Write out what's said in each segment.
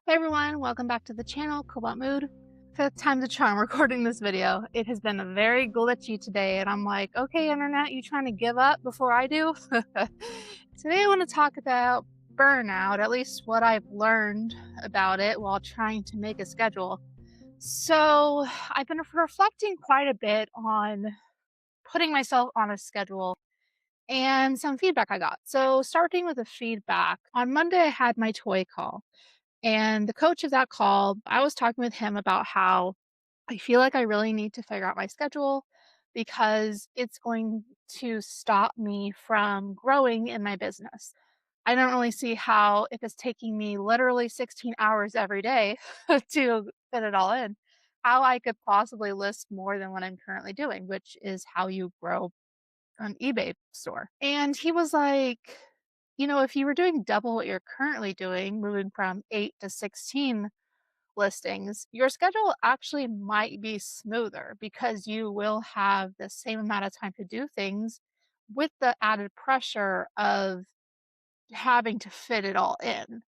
Hey everyone, welcome back to the channel, Cobalt Mood. Fifth time the charm recording this video. It has been very glitchy today and I'm like, okay internet, you trying to give up before I do? Today I want to talk about burnout, at least what I've learned about it while trying to make a schedule. So I've been reflecting quite a bit on putting myself on a schedule and some feedback I got. So starting with the feedback, on Monday I had my toy call. And the coach of that call, I was talking with him about how I feel like I really need to figure out my schedule because it's going to stop me from growing in my business. I don't really see how, if it's taking me literally 16 hours every day to fit it all in, how I could possibly list more than what I'm currently doing, which is how you grow an eBay store. And he was like, if you were doing double what you're currently doing, moving from 8 to 16 listings, your schedule actually might be smoother because you will have the same amount of time to do things with the added pressure of having to fit it all in.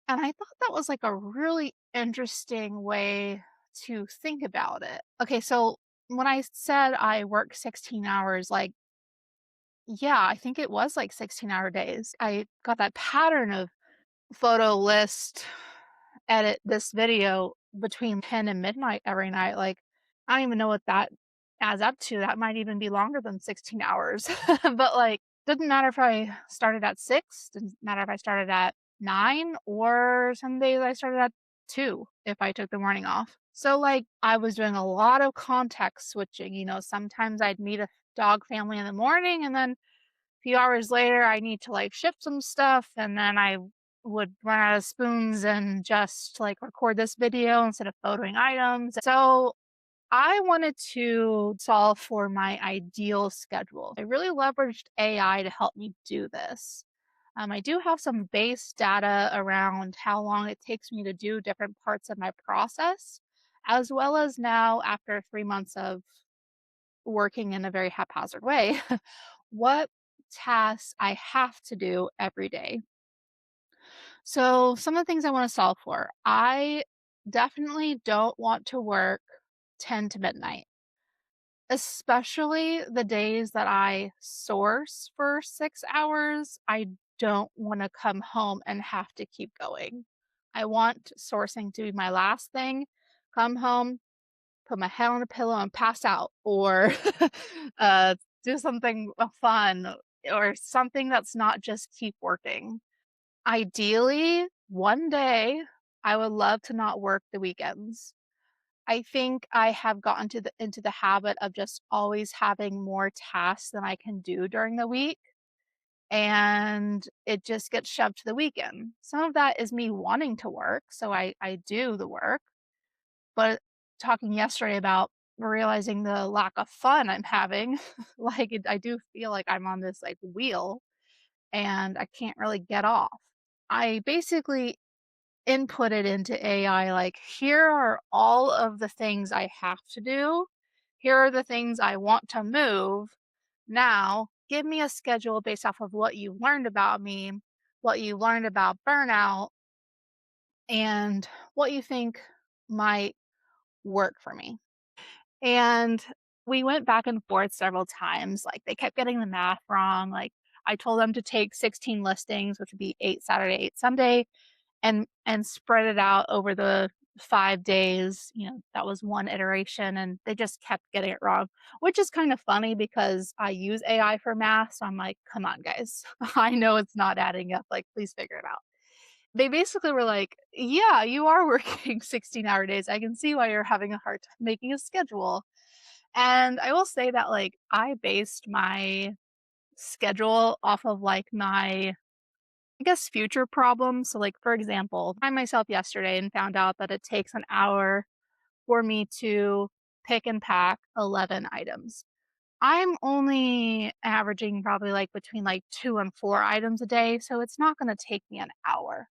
And I thought that was like a really interesting way to think about it. Okay, so when I said I work 16 hours, like, yeah, I think it was like 16-hour days. I got that pattern of photo list, edit this video between 10 and midnight every night. Like, I don't even know what that adds up to. That might even be longer than 16 hours. But like, doesn't matter if I started at 6, doesn't matter if I started at 9, or some days I started at 2 if I took the morning off. So like, I was doing a lot of context switching. Sometimes I'd meet a dog family in the morning and then few hours later, I need to like ship some stuff, and then I would run out of spoons and just like record this video instead of photoing items. So I wanted to solve for my ideal schedule. I really leveraged AI to help me do this. I do have some base data around how long it takes me to do different parts of my process, as well as now, after 3 months of working in a very haphazard way, what tasks I have to do every day. So, some of the things I want to solve for, I definitely don't want to work 10 to midnight, especially the days that I source for 6 hours. I don't want to come home and have to keep going. I want sourcing to be my last thing, come home, put my head on a pillow and pass out, or uh, do something fun, or something that's not just keep working. Ideally, one day I would love to not work the weekends. I think I have gotten to the into the habit of just always having more tasks than I can do during the week, and it just gets shoved to the weekend. Some of that is me wanting to work, so I do the work, but talking yesterday about realizing the lack of fun I'm having, like, I do feel like I'm on this, like, wheel, and I can't really get off. I basically inputted into AI, like, "Here are all of the things I have to do. Here are the things I want to move. Now, give me a schedule based off of what you learned about me, what you learned about burnout, and what you think might work for me." And we went back and forth several times, like, they kept getting the math wrong. Like, I told them to take 16 listings, which would be 8 Saturday, 8 Sunday, and spread it out over the 5 days. That was one iteration, and they just kept getting it wrong, which is kind of funny because I use AI for math, so I'm like, "Come on, guys. I know it's not adding up, like, please figure it out." They basically were like, "Yeah, you are working 16-hour days. I can see why you're having a hard time making a schedule." And I will say that, like, I based my schedule off of, like, my, I guess, future problems. So, like, for example, I myself yesterday and found out that it takes an hour for me to pick and pack 11 items. I'm only averaging probably, like, between, like, 2 and 4 items a day, so it's not gonna take me an hour.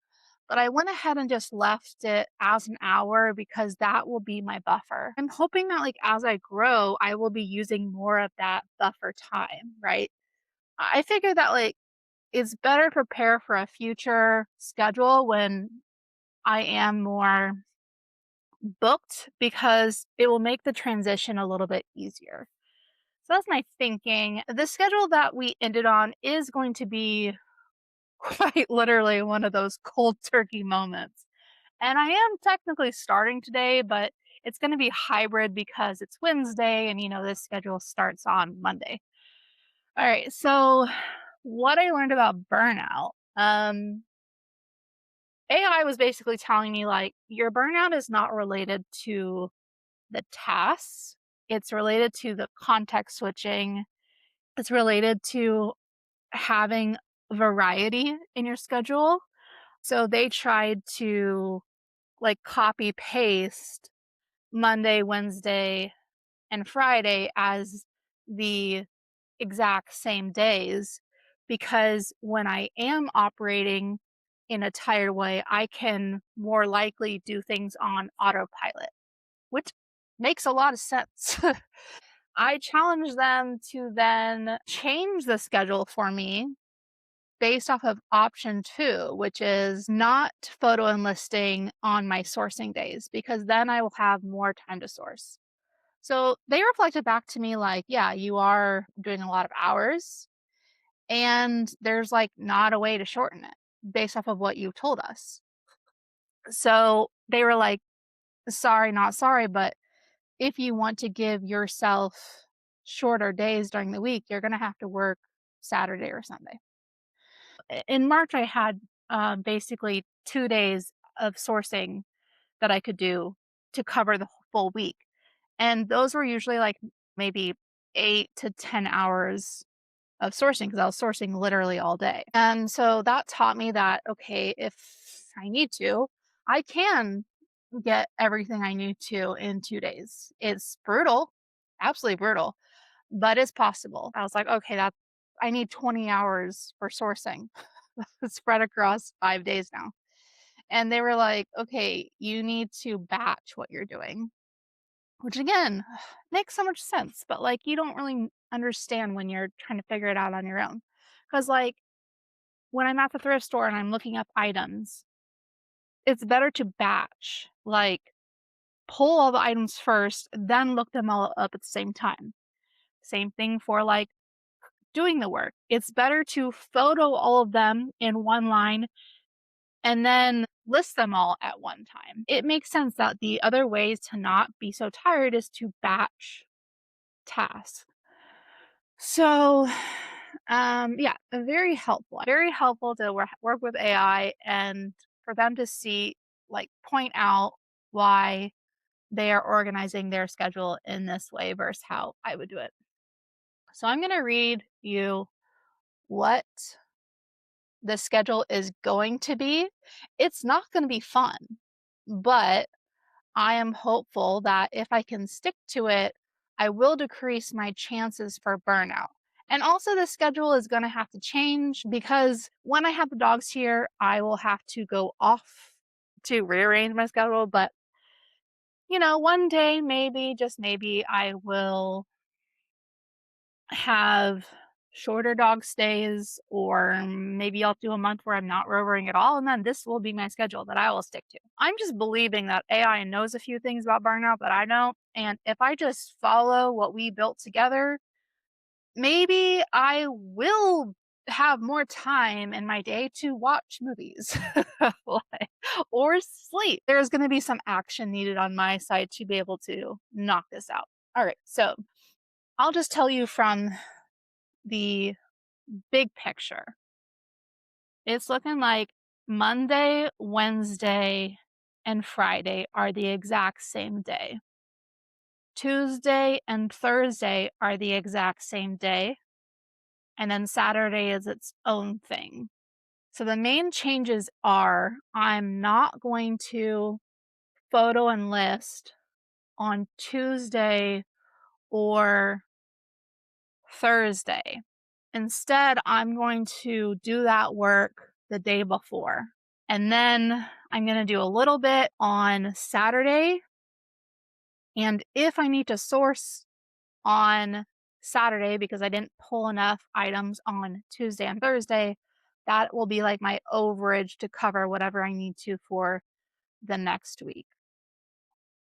But I went ahead and just left it as an hour because that will be my buffer. I'm hoping that, like, as I grow, I will be using more of that buffer time, right? I figure that, like, it's better prepare for a future schedule when I am more booked because it will make the transition a little bit easier. So that's my thinking. The schedule that we ended on is going to be quite literally one of those cold turkey moments. And I am technically starting today, but it's going to be hybrid because it's Wednesday and this schedule starts on Monday. All right. So what I learned about burnout, AI was basically telling me like your burnout is not related to the tasks. It's related to the context switching. It's related to having variety in your schedule. So they tried to like copy paste Monday, Wednesday, and Friday as the exact same days because when I am operating in a tired way, I can more likely do things on autopilot, which makes a lot of sense. I challenge them to then change the schedule for me based off of option two, which is not photo enlisting on my sourcing days, because then I will have more time to source. So they reflected back to me like, yeah, you are doing a lot of hours and there's like not a way to shorten it based off of what you told us. So they were like, sorry, not sorry, but if you want to give yourself shorter days during the week, you're going to have to work Saturday or Sunday. In March, I had basically 2 days of sourcing that I could do to cover the full week. And those were usually like maybe 8 to 10 hours of sourcing because I was sourcing literally all day. And so that taught me that, okay, if I need to, I can get everything I need to in 2 days. It's brutal, absolutely brutal, but it's possible. I was like, okay, I need 20 hours for sourcing spread across 5 days now. And they were like, okay, you need to batch what you're doing, which again makes so much sense. But like, you don't really understand when you're trying to figure it out on your own. Cause like, when I'm at the thrift store and I'm looking up items, it's better to batch, like, pull all the items first, then look them all up at the same time. Same thing for like doing the work. It's better to photo all of them in one line and then list them all at one time. It makes sense that the other ways to not be so tired is to batch tasks. So, yeah, very helpful to work with AI and for them to see, like, point out why they are organizing their schedule in this way versus how I would do it. So I'm going to read you what the schedule is going to be. It's not going to be fun, but I am hopeful that if I can stick to it, I will decrease my chances for burnout. And also, the schedule is going to have to change because when I have the dogs here, I will have to go off to rearrange my schedule. But, one day, maybe, just maybe, I will have shorter dog stays, or maybe I'll do a month where I'm not rovering at all, and then this will be my schedule that I will stick to. I'm just believing that AI knows a few things about burnout that I don't, and if I just follow what we built together, maybe I will have more time in my day to watch movies like, or sleep. There's going to be some action needed on my side to be able to knock this out. All right, so I'll just tell you from the big picture. It's looking like Monday, Wednesday, and Friday are the exact same day. Tuesday and Thursday are the exact same day. And then Saturday is its own thing. So the main changes are I'm not going to photo enlist on Tuesday or Thursday. Instead, I'm going to do that work the day before. And then I'm going to do a little bit on Saturday. And if I need to source on Saturday because I didn't pull enough items on Tuesday and Thursday, that will be like my overage to cover whatever I need to for the next week.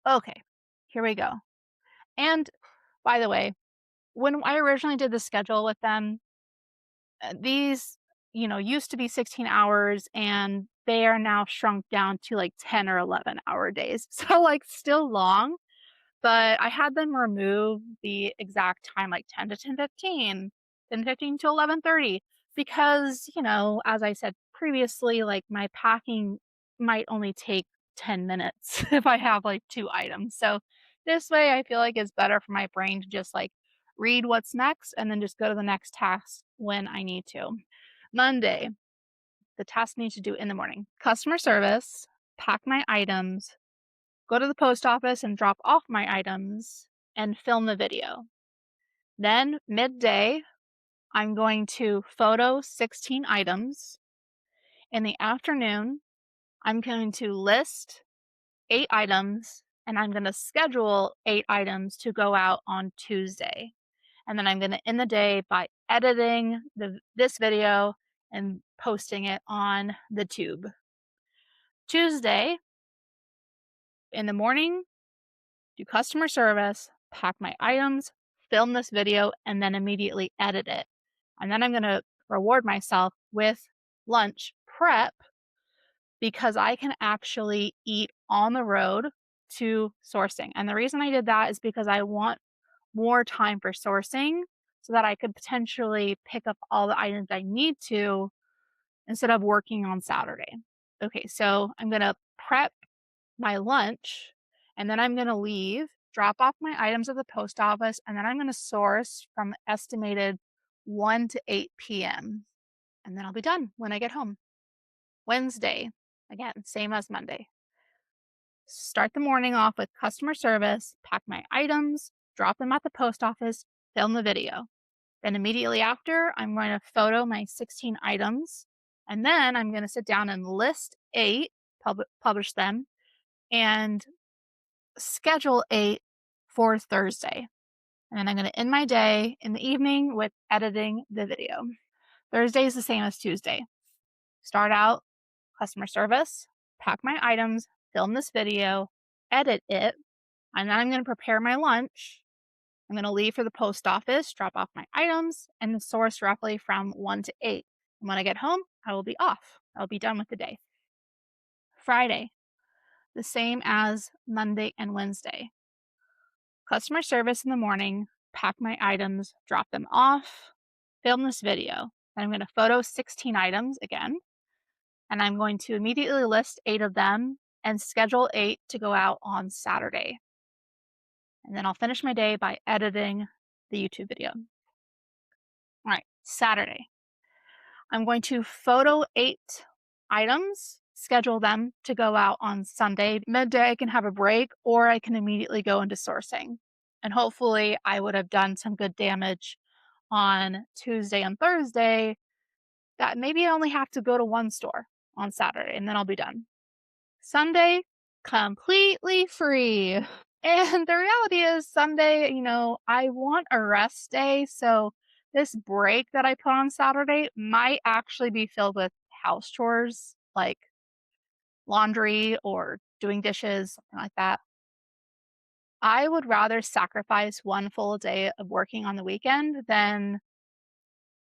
Okay, here we go. And by the way, when I originally did the schedule with them, these, used to be 16 hours and they are now shrunk down to like 10 or 11-hour days. So, like, still long, but I had them remove the exact time, like 10 to 10:15, 10:15 to 11:30, because, as I said previously, like my packing might only take 10 minutes if I have like 2 items. So this way I feel like it's better for my brain to just like read what's next and then just go to the next task when I need to. Monday, the task I need to do in the morning: customer service, pack my items, go to the post office and drop off my items, and film the video. Then, midday, I'm going to photo 16 items. In the afternoon, I'm going to list 8 items and I'm going to schedule 8 items to go out on Tuesday. And then I'm going to end the day by editing this video and posting it on the tube. Tuesday, in the morning, do customer service, pack my items, film this video, and then immediately edit it. And then I'm going to reward myself with lunch prep because I can actually eat on the road to sourcing. And the reason I did that is because I want more time for sourcing so that I could potentially pick up all the items I need to instead of working on Saturday. Okay, so I'm going to prep my lunch and then I'm going to leave, drop off my items at the post office, and then I'm going to source from estimated 1 to 8 p.m. And then I'll be done when I get home. Wednesday, again, same as Monday. Start the morning off with customer service, pack my items, drop them at the post office, film the video. Then immediately after, I'm going to photo my 16 items, and then I'm going to sit down and list 8, publish them, and schedule 8 for Thursday. And then I'm going to end my day in the evening with editing the video. Thursday is the same as Tuesday. Start out customer service, pack my items, film this video, edit it, and then I'm going to prepare my lunch. I'm going to leave for the post office, drop off my items, and source roughly from 1 to 8. And when I get home, I will be off. I'll be done with the day. Friday, the same as Monday and Wednesday. Customer service in the morning, pack my items, drop them off, film this video. Then I'm going to photo 16 items again, and I'm going to immediately list 8 of them and schedule 8 to go out on Saturday. And then I'll finish my day by editing the YouTube video. All right, Saturday. I'm going to photo 8 items, schedule them to go out on Sunday. Midday, I can have a break or I can immediately go into sourcing. And hopefully I would have done some good damage on Tuesday and Thursday that maybe I only have to go to one store on Saturday and then I'll be done. Sunday, completely free. And the reality is Sunday, I want a rest day. So this break that I put on Saturday might actually be filled with house chores like laundry or doing dishes, something like that. I would rather sacrifice one full day of working on the weekend than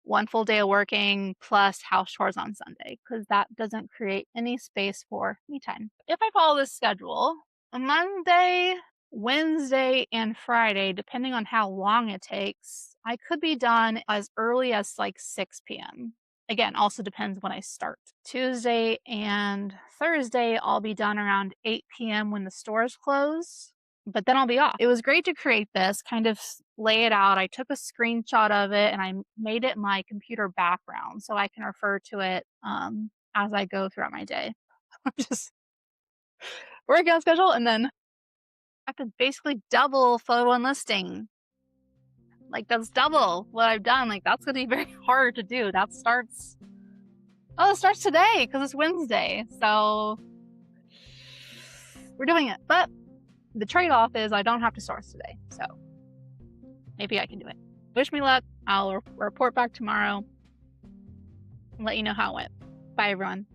one full day of working plus house chores on Sunday, because that doesn't create any space for me time. If I follow this schedule, Monday, Wednesday, and Friday, depending on how long it takes, I could be done as early as like 6 p.m. Again, also depends when I start. Tuesday and Thursday, I'll be done around 8 p.m. when the stores close, but then I'll be off. It was great to create this, kind of lay it out. I took a screenshot of it and I made it my computer background so I can refer to it as I go throughout my day. I'm just working on schedule and then I have to basically double photo and listing. Like, that's double what I've done. Like, that's going to be very hard to do. It starts today because it's Wednesday. So we're doing it. But the trade-off is I don't have to source today. So maybe I can do it. Wish me luck. I'll report back tomorrow and let you know how it went. Bye, everyone.